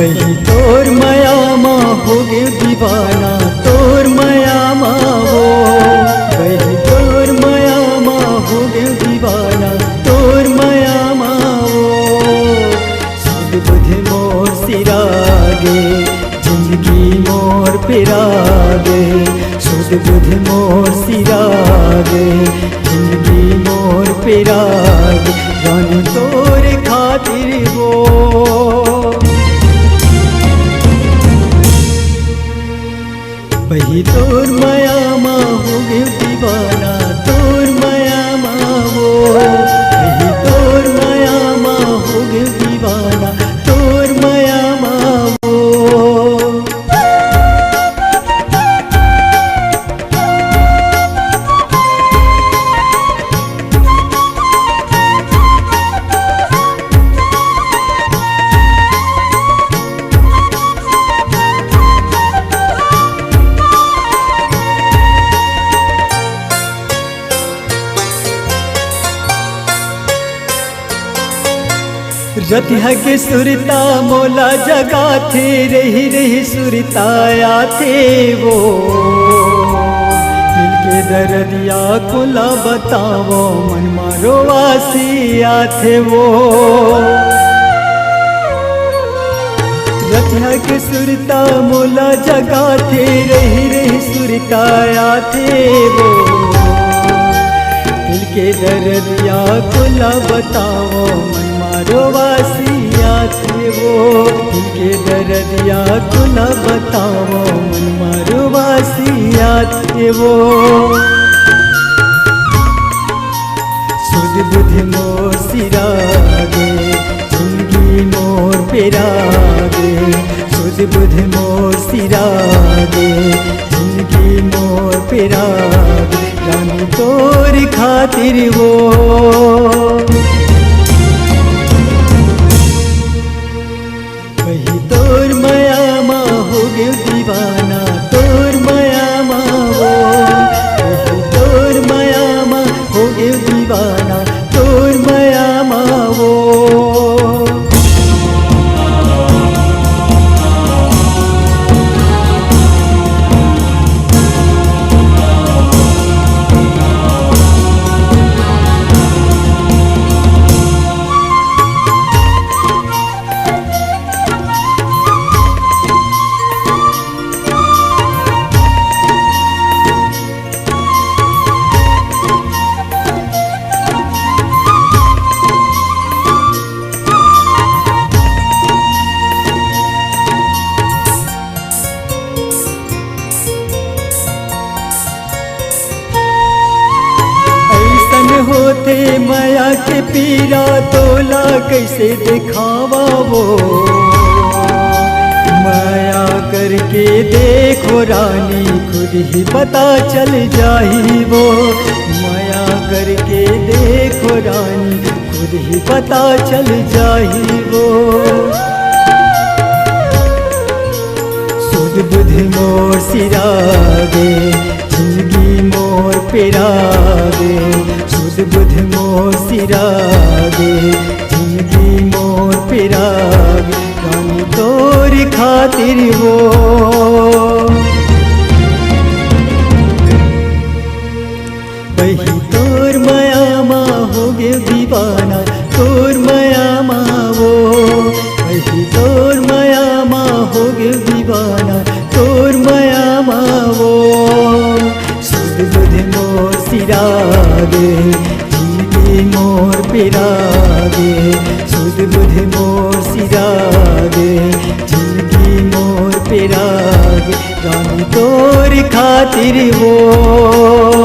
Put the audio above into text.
वही तोर माया माँ हो गे दीवाना, तोर माया माँ वो। वही तोर माया माँ हो गे दीवाना, तोर माया माँ वो। सुध बुध मोर सिरागे, जिंदगी मोर पिरागे। सुध बुध मोर सिरागे, जिंदगी मोर पिरागे। रानी तोर खातिर वो। वही तोर माया माँ हो गे दीवाना, तोर माया माँ वो। वही तोर माया माँ हो गे दीवाना, तोर माया माँ वो। रतिया के सुरता मोला जगा थे, रही रही सुरताया थे वो। दिल के दर्दिया खुला बतावो, मन मारो वासिया थे वो। रतिया के सुरता मोला जगा थे, रही रही सुरताया थे वो। दिल के दर्दिया खुला बतावो, मन मारो वासिया थे वो। दिल के दर्दिया खुला बतावो, मन मारो वासिया थे वो। सुध बुध मोर सिरागे, जिंदगी मोर पिरागे। सुध बुध मोर सिरागे, जिंदगी मोर पिरागे। रानी तोर खातिर वो। वही तोर माया माँ हो गे दीवाना, तोर माया माँ वो। वही तोर माया माँ हो गे दीवाना, तोर माया माँ वो। होते माया के पीरा, तोला कैसे दिखावा वो। माया करके देखो रानी, खुद ही पता चल जाही वो। माया करके देखो रानी, खुद ही पता चल जाही वो। सुध बुध मोर सिरागे, जिंदगी मोर पिरागे। सुध बुध मोर सिरागे, जिंदगी मोर पिरागे। रानी तोर खातिर वो। वही तोर माया माँ हो गे दीवाना, तोर माया माँ वो। वही तोर माया माँ हो गे दीवाना, तोर माया माँ वो। सुध बुध मोर सिरागे, जिंदगी मोर पिरागे। सुध बुध मोर सिरागे, जिंदगी मोर पिरागे। रानी तोर खातिर वो।